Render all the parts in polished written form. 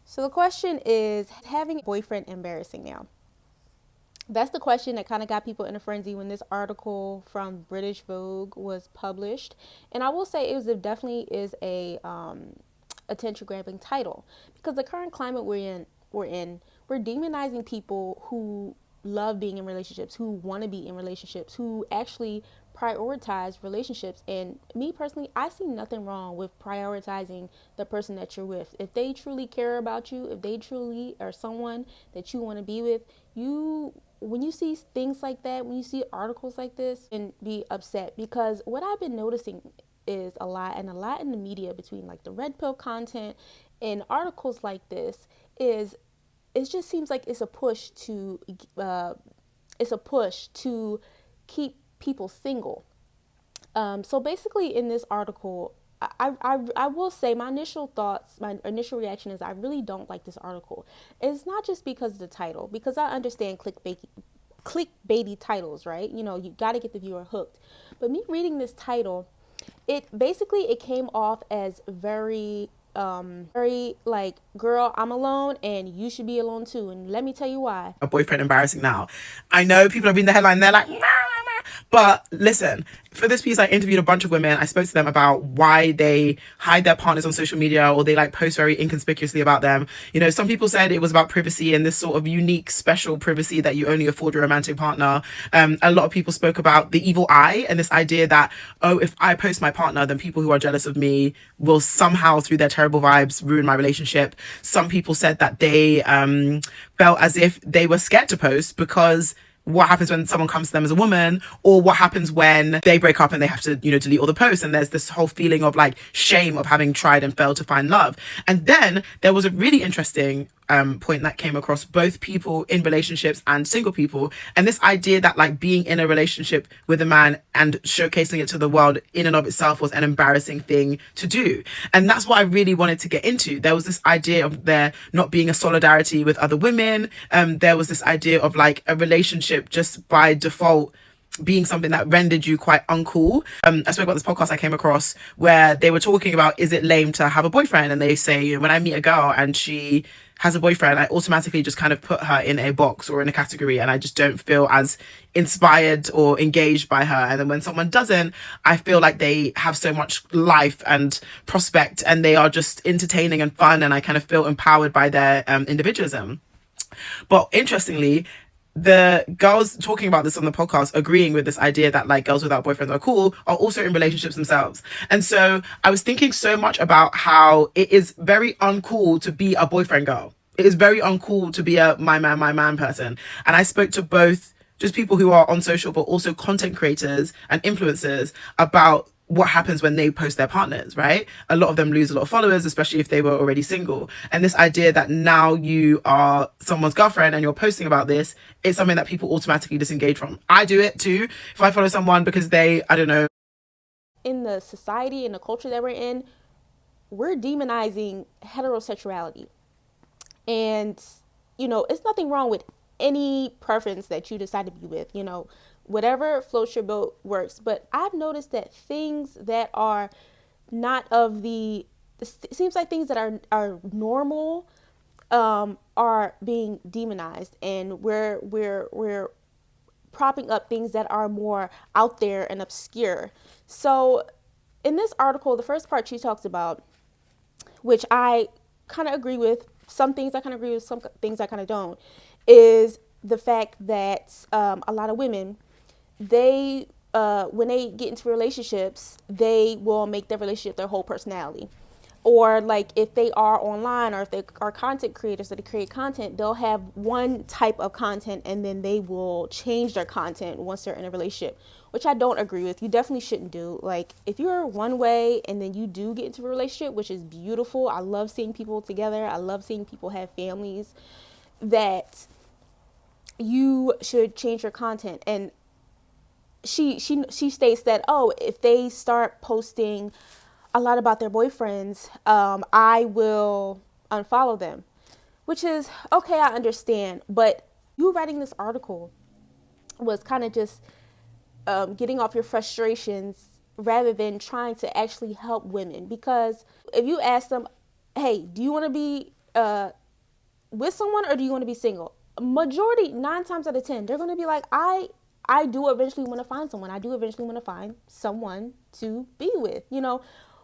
So the question is, having a boyfriend embarrassing now? That's the question that kind of got people in a frenzy when this article from British Vogue was published. And I will say definitely is a attention grabbing title, because the current climate we're demonizing people who love being in relationships, who want to be in relationships, who actually prioritize relationships. And me personally, I see nothing wrong with prioritizing the person that you're with. If they truly care about you, if they truly are someone that you want to be with, you when you see things like that, when you see articles like this, and be upset, because what I've been noticing is a lot in the media, between like the red pill content and articles like this, is it just seems like uh, it's a push to keep people single. So basically, in this article, I will say my initial reaction is I really don't like this article. It's not just because of the title, because I understand clickbaity titles, right? You know, you got to get the viewer hooked. But me reading this title, it came off as very like, girl, I'm alone and you should be alone too. And let me tell you why. A boyfriend embarrassing now. I know people have been the headline, they're like, nah, nah. But listen, for this piece, I interviewed a bunch of women. I spoke to them about why they hide their partners on social media, or they like post very inconspicuously about them. You know, some people said it was about privacy and this sort of unique, special privacy that you only afford your romantic partner. A lot of people spoke about the evil eye and this idea that, oh, if I post my partner, then people who are jealous of me will somehow, through their terrible vibes, ruin my relationship. Some people said that they felt as if they were scared to post because what happens when someone comes to them as a woman, or what happens when they break up and they have to, you know, delete all the posts, and there's this whole feeling of like shame of having tried and failed to find love. And then there was a really interesting point that came across both people in relationships and single people, and this idea that like being in a relationship with a man and showcasing it to the world in and of itself was an embarrassing thing to do. And that's what I really wanted to get into. There was this idea of there not being a solidarity with other women. There was this idea of like a relationship just by default being something that rendered you quite uncool. I spoke about this podcast I came across where they were talking about, is it lame to have a boyfriend? And they say, you know, when I meet a girl and she has a boyfriend, I automatically just kind of put her in a box or in a category, and I just don't feel as inspired or engaged by her. And then when someone doesn't, I feel like they have so much life and prospect, and they are just entertaining and fun, and I kind of feel empowered by their individualism. But interestingly, the girls talking about this on the podcast, agreeing with this idea that like girls without boyfriends are cool, are also in relationships themselves. And so I was thinking so much about how it is very uncool to be a boyfriend girl. It is very uncool to be a my man person. And I spoke to both just people who are on social, but also content creators and influencers about what happens when they post their partners, right? A lot of them lose a lot of followers, especially if they were already single. And this idea that now you are someone's girlfriend and you're posting about this, it's something that people automatically disengage from. I do it too. If I follow someone because they, I don't know. In the society and the culture that we're in, we're demonizing heterosexuality. And, you know, it's nothing wrong with any preference that you decide to be with, you know, whatever floats your boat works. But I've noticed that things that are not of the, it seems like things that are normal are being demonized, and we're propping up things that are more out there and obscure. So in this article, the first part she talks about, which I kind of agree with, some things I kind of agree with, some things I kind of don't, is the fact that a lot of women, they when they get into relationships, they will make their relationship their whole personality. Or like if they are online, or if they are content creators, that they create content, they'll have one type of content and then they will change their content once they're in a relationship, which I don't agree with. You definitely shouldn't do. Like, if you're one way and then you do get into a relationship, which is beautiful, I love seeing people together, I love seeing people have families, that you should change your content. And she states that, oh, if they start posting a lot about their boyfriends, I will unfollow them, which is okay. I understand, but you writing this article was kind of just getting off your frustrations rather than trying to actually help women. Because if you ask them, hey, do you want to be with someone or do you want to be single? Majority, 9 times out of 10, they're going to be like, I do eventually want to find someone. I do eventually want to find someone to be with. You know,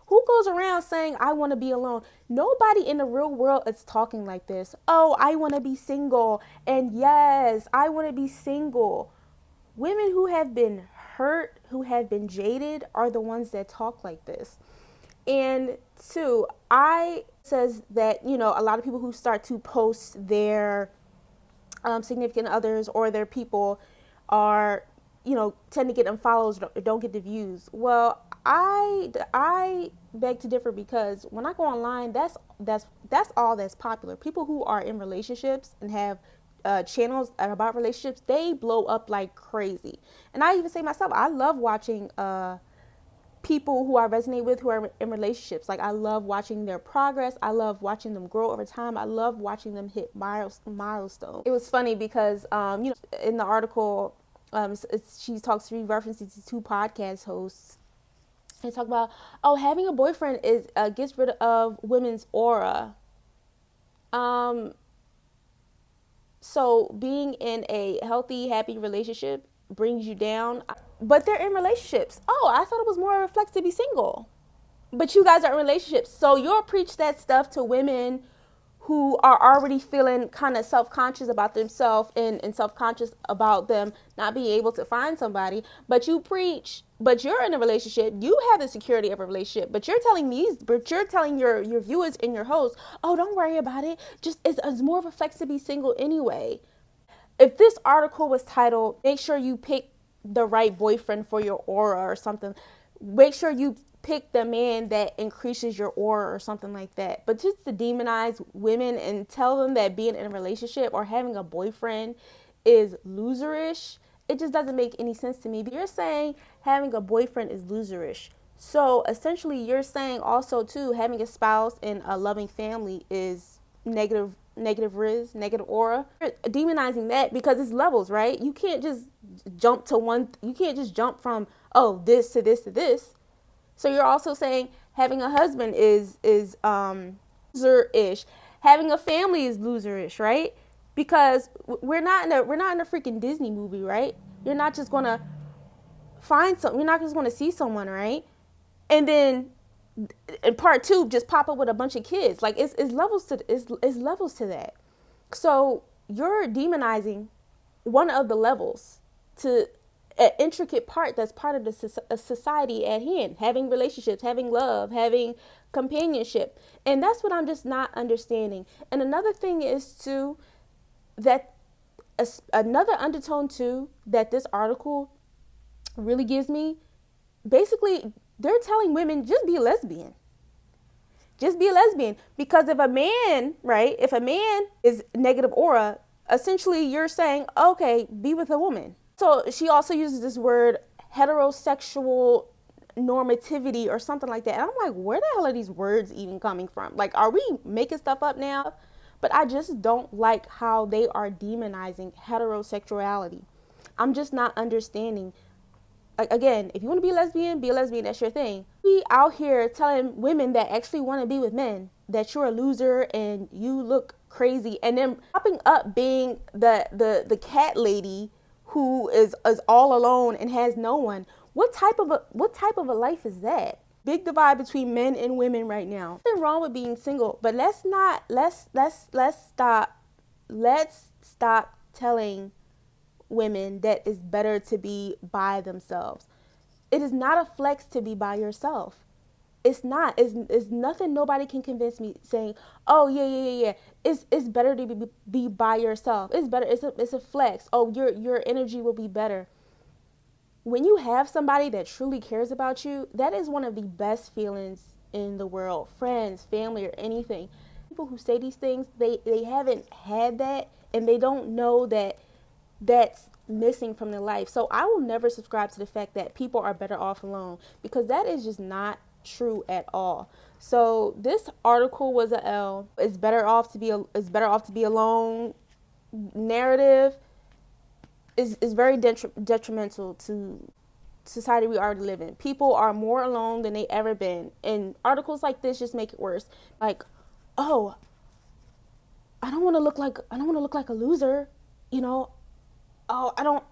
who goes around saying, I want to be alone? Nobody in the real world is talking like this. Oh, I want to be single. And yes, I want to be single. Women who have been hurt, who have been jaded, are the ones that talk like this. And two, I says that, you know, a lot of people who start to post their significant others or their people are, you know, tend to get unfollows, don't get the views. Well, I beg to differ, because when I go online, that's all that's popular. People who are in relationships and have channels about relationships, they blow up like crazy. And I even say myself, I love watching people who I resonate with who are in relationships. Like, I love watching their progress. I love watching them grow over time. I love watching them hit milestones. It was funny because, you know, in the article, she talks, she references to 2 podcast hosts. They talk about, oh, having a boyfriend is gets rid of women's aura. So being in a healthy, happy relationship brings you down. But they're in relationships. Oh, I thought it was more of a flex to be single. But you guys are in relationships. So you'll preach that stuff to women who are already feeling kind of self-conscious about themselves and self-conscious about them not being able to find somebody. But you preach, but you're in a relationship. You have the security of a relationship. But you're telling your viewers and your hosts, oh, don't worry about it. Just it's more of a flex to be single anyway. If this article was titled, make sure you pick the right boyfriend for your aura or something, make sure you pick the man that increases your aura or something like that. But just to demonize women and tell them that being in a relationship or having a boyfriend is loserish, it just doesn't make any sense to me. But you're saying having a boyfriend is loserish. So essentially you're saying also too, having a spouse and a loving family is negative riz, negative aura. You're demonizing that because it's levels, right? You can't just jump to one, you can't just jump from, oh, this to this to this. So you're also saying having a husband is loser-ish. Having a family is loser-ish, right? Because we're not in a freaking Disney movie, right? You're not just gonna you're not just gonna see someone, right? And then in part 2 just pop up with a bunch of kids. Like, it's levels to that. So you're demonizing one of the levels to an intricate part that's part of the society at hand, having relationships, having love, having companionship. And that's what I'm just not understanding. And another thing is too, that another undertone too that this article really gives me, basically they're telling women, just be a lesbian. Just be a lesbian. Because if a man is negative aura, essentially you're saying, okay, be with a woman. So she also uses this word heterosexual normativity or something like that. And I'm like, where the hell are these words even coming from? Like, are we making stuff up now? But I just don't like how they are demonizing heterosexuality. I'm just not understanding. Like, again, if you want to be a lesbian, that's your thing. We out here telling women that actually want to be with men that you're a loser and you look crazy, and then popping up being the cat lady who is all alone and has no one. What type of a life is that? Big divide between men and women right now. Nothing wrong with being single, but let's stop telling women that it's better to be by themselves. It is not a flex to be by yourself. It's not. It's nothing. Nobody can convince me saying, "Oh yeah. It's better to be by yourself. It's better. It's a flex. Oh, your energy will be better." When you have somebody that truly cares about you, that is one of the best feelings in the world. Friends, family, or anything. People who say these things, they haven't had that, and they don't know that that's missing from their life. So I will never subscribe to the fact that people are better off alone, because that is just not true at all. So this article was a L. It's better off to be alone narrative is very detrimental to society we already live in. People are more alone than they ever been, and articles like this just make it worse. Like, oh, I don't want to look like a loser, you know. Oh, I don't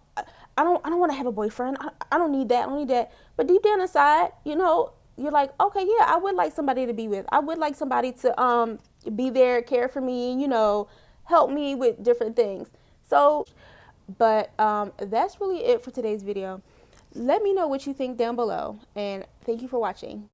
want to have a boyfriend. I don't need that. I don't need that. But deep down inside, you know, you're like, okay, yeah, I would like somebody to be with. I would like somebody to be there, care for me, you know, help me with different things. So, but that's really it for today's video. Let me know what you think down below, and thank you for watching.